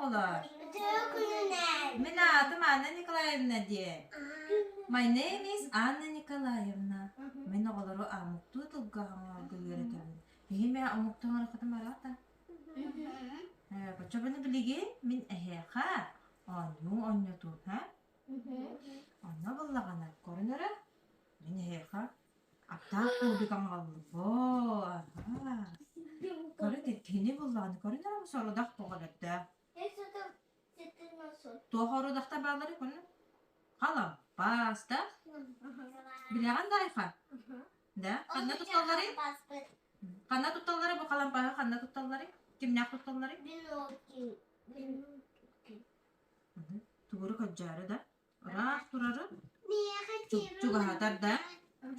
olar. Min adım Anna Nikolaevna diye. My name is Anna Nikolaevna. Men oğları amuktu tılgağına gülüretim. Heyim ya amuktuğun harekatım arata. Paça beni biligi min eheha. Anyu tut ha? Anna ballagana korunara. Min eheha. Atta kubi kangallı bo. Karı teni ballagana korunara mı sonra dak toğalatta? Toğarı dakta bağları konu. Halam basta. Bileğen dayfa. Da kanna tutalları. Kanna tutalları bu kalan paha kanna tutalları. Kimnak tutalları? Tuguru kajarı da. Rak turarı. Juga hatar da.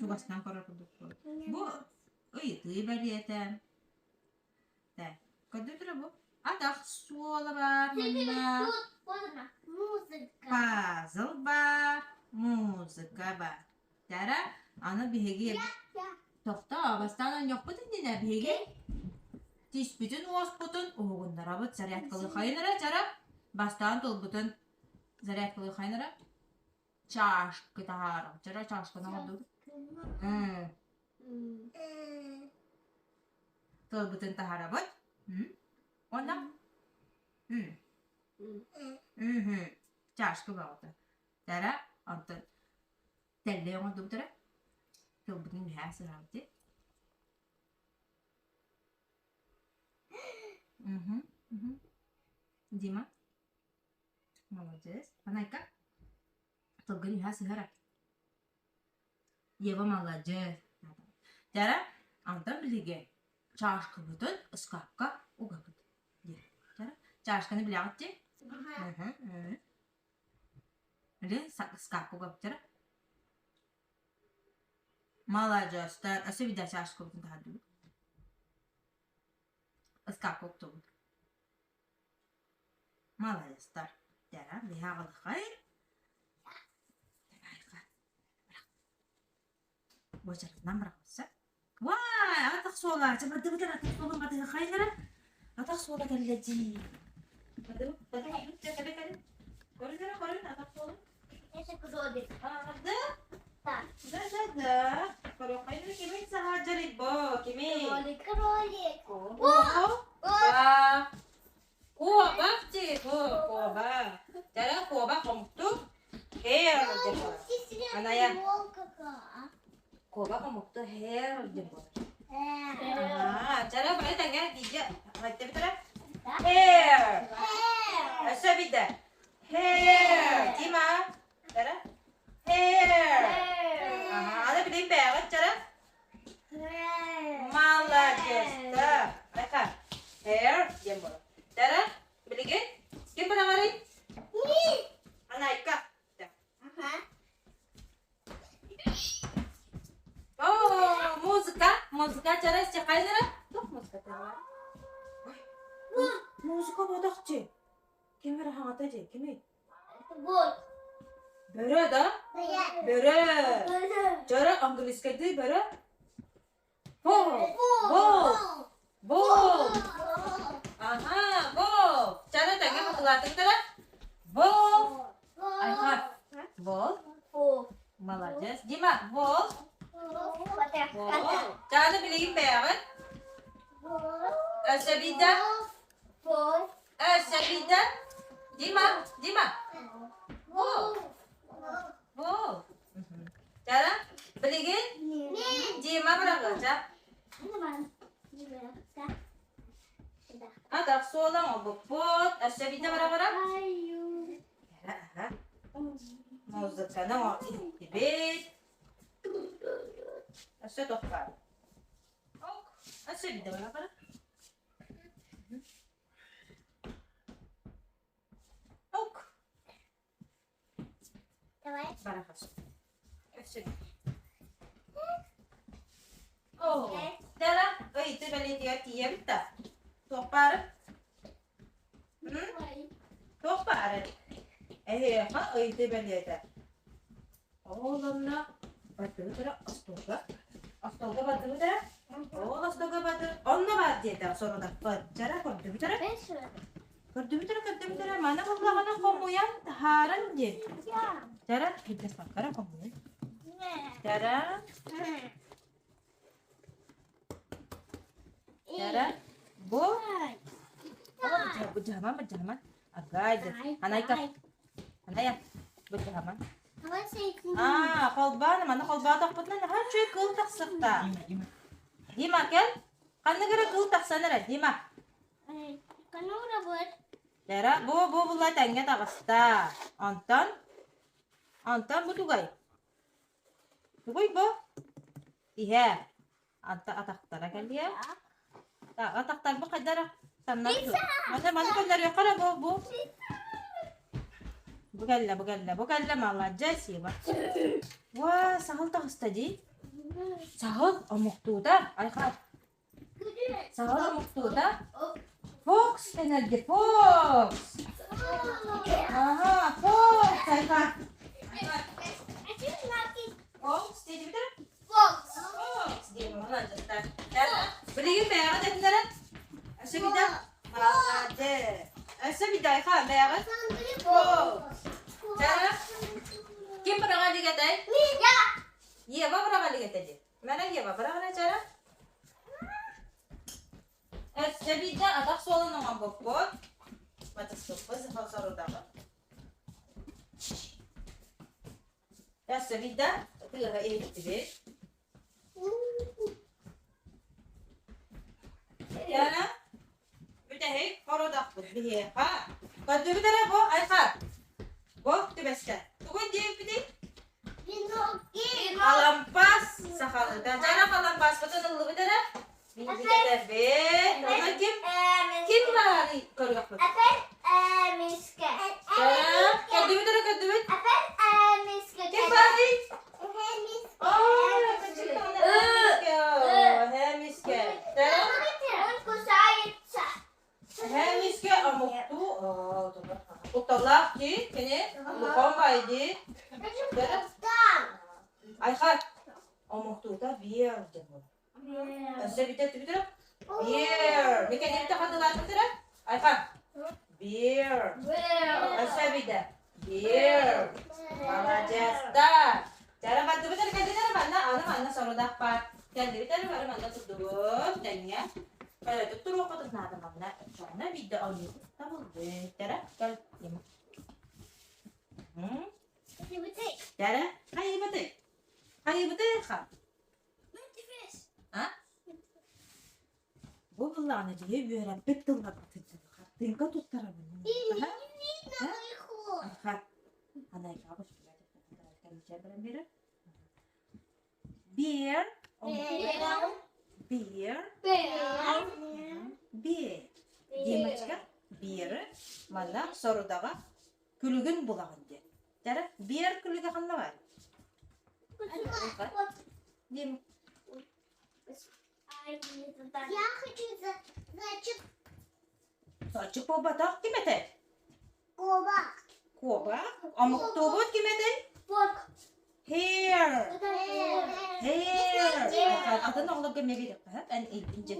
Jugastan karar kuduk. Bu ıyıtı beriyeten. Da. Kadıdır bu. Adak suola var. Puzzle bar. Muzika bar. Tara ana bihegi. Tokta bastanan yok bu dinle bihegi. Tiş bütün uas butun. Oğunlara bıt zariyat kılı kayınlara çara. Bastan tol butun. Zariyat kılı kayınlara. Çarş kita haram. Çara çarş kına oldu. Tol butun tahara bıt. Ona. Çarş kılı oldu. Tara antın. Telle oldu bu tara. Tol butun hası ramti. Дима. Молодец. Анайка. Толгани хасы хара. Ева молодец. Тара антан билиге. Чашка бутун ыскапка угакыт. Тара чашканы билягытти. Лен ыскапка угакыт тара. Молодец. Тара асы бида чашка бутун таду. Iskap koktu. Молодец, тар. Тара, бихагыл хайр. Бочар намракса. Вай, атак сола. Чабады бутар атак сола бады хайнара. Атак сола келледи. Бады кале. Корин атак сола. Эше кузоди. Да. Да. Коро хайнара кими сахаджари бо, кими. Кролик. 꼬박지, 꼬박. 자라 꼬박 먹도 해야 돼. 하나야. 꼬박 먹도 해야 돼. 자라 빨리 당겨. 이제 맞대 비더라. Hair. 아싸비다. Hair. 디마. 자라. Hair. 아나 빌린 배가 자라. Молодец. Да. Aka. Hair. Jembol. Tara, biligin? Kim ba nangarin? Anay ka. Oh, muzika cara siakay nara. Tok muzika tara. Muzika bodakçı. Kim var hangatacı? Kimi? Bot. Bere da? Bere. Cara İngiliz kaydı bere. Bol. Aha, bol. Cara tanya mau kelatih tera? Bol. Ayhat. Bol. Молодец. Дима, bol. Bol. Cara bilin beğen. Asabida. Asabida. Dima. Bol. Cara bilin? Diма berapa? Adak sola mau bopot, asabida bara. Muzika mau ibet. Asa tokar. Ok, asabida bara. Ok. Bara kas. Asabida. Oh, dara, itu beli dia ta. Topar. Topar. Ha, itu beli ta. Oğlumla batı tara astoga. Astoga batı tara. O astoga batı. Onunla batı ta sonra da batara koydu tara. Kördü mana bullağına komuyan haran de. Ya. Tara hiddes bakara komuyan. Ne? Tara bu bu jaman agaydı. Anayka. Anaya bu jaman. Ama sevdim. Kolbana mana kolbana takputna ha çöy kıl taksıkta. Dima gel. Kanna göre kıl taksanara Dima. Kanura bud. Tara bu bullay tenge takasta. Antan bu tugay. Tugay bu. Ihe. Anta ataktara gel ya. Ataktar bu kadar. Tanlar. Mana kadar yakara bu. Bugalla malla jasi bak. Wah, sahal takasta di. Sahal amuktuda. Ay khat. Sahal amuktuda. Fox enerji Fox. Aha, Fox. Ay khat. Fox, dedi bir tane. Fox. Di mana jasta. Beri merah dedi nara. Asabida. Malade. Asabida ay khat merah. Fox. Tara. Kim pernah kali katay? Ya. Iya, apa pernah kali katay? Mana iya, apa pernah kali cara? Sabida atak solo nang bokbot. Batas bokbot sa saru dapat. Sabida, itu lah tibe. Ya na? Bida hek koro dakbot bihe ha. Kadu bida na bo ay ha. Bo, tibesta. Tukun di pidi. Kalampas sa kalda. Cara kalampas betul dulu bida na. Bida tabe. Nama Kim lari koro dakbot. Miska. Cara kadu bida Miska. Kim lari? Oh, kecil Hemiske. Cara Unku sayit sa. Hemiske amuktu. Oh, utolak ki kene lukom baydi. Ay khat. Amuktu da bier demo. Sabida tibida. Beer. Mekan itu katalah tibida. Ay khat. Beer. Sabida. Beer. Mama Jesta. Cara bantu betul kan dia mana soro dapat. Kan dia betul mana tudut dan ya. Kalau itu turun kau tuh nada mana. Soalnya bida oli. Tahu deh. Cara kalau ya. Cara hai betul kan. Ah? Bu kulağına diye bir öğren betul lah betul. Tingkat tutar bunu. Ha? Anay kapı şöyle. Beer. Демачка бері мана сорудаға күлігін бұлағын де. Жара, бер күлігі қанна бар? Дем. Я хочу зачек Сачық болбатақ кем еті? кобак. Коба. Амық тобыт кем еті? Вот. Hair. Атын оғылып кеме беріп. Ән ейтінже.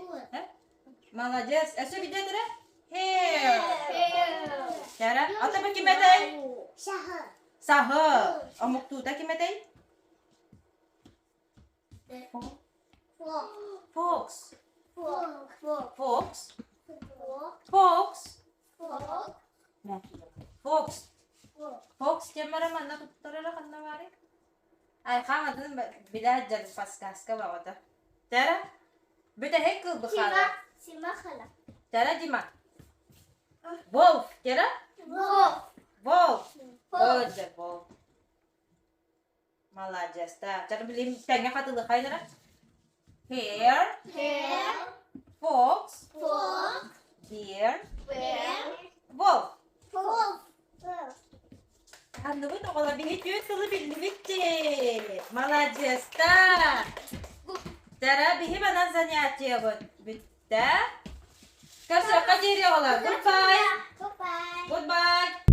Молодец. Әсі биде дұры? Hair. Жара, аты бұл кем еті? Шахы. Сахы. Амық туыта кем еті? Fox. Fox cemara mana tutara kanna mari. Ay khamadın bilad jar paskaska bawata. Tara beta hek bukhala. Sima khala. Tara jima. Wolf, tara? Wolf. Wolf. Молодец. Tara bilim tengah katılı kaynara. Hare. Fox. Deer. Wolf. Anladın mı? Ola bir kılı bitti. Молодец. Tara bihi bana занятие вот. Bitti. Kaç dakika geri ola. Goodbye. Goodbye. Goodbye.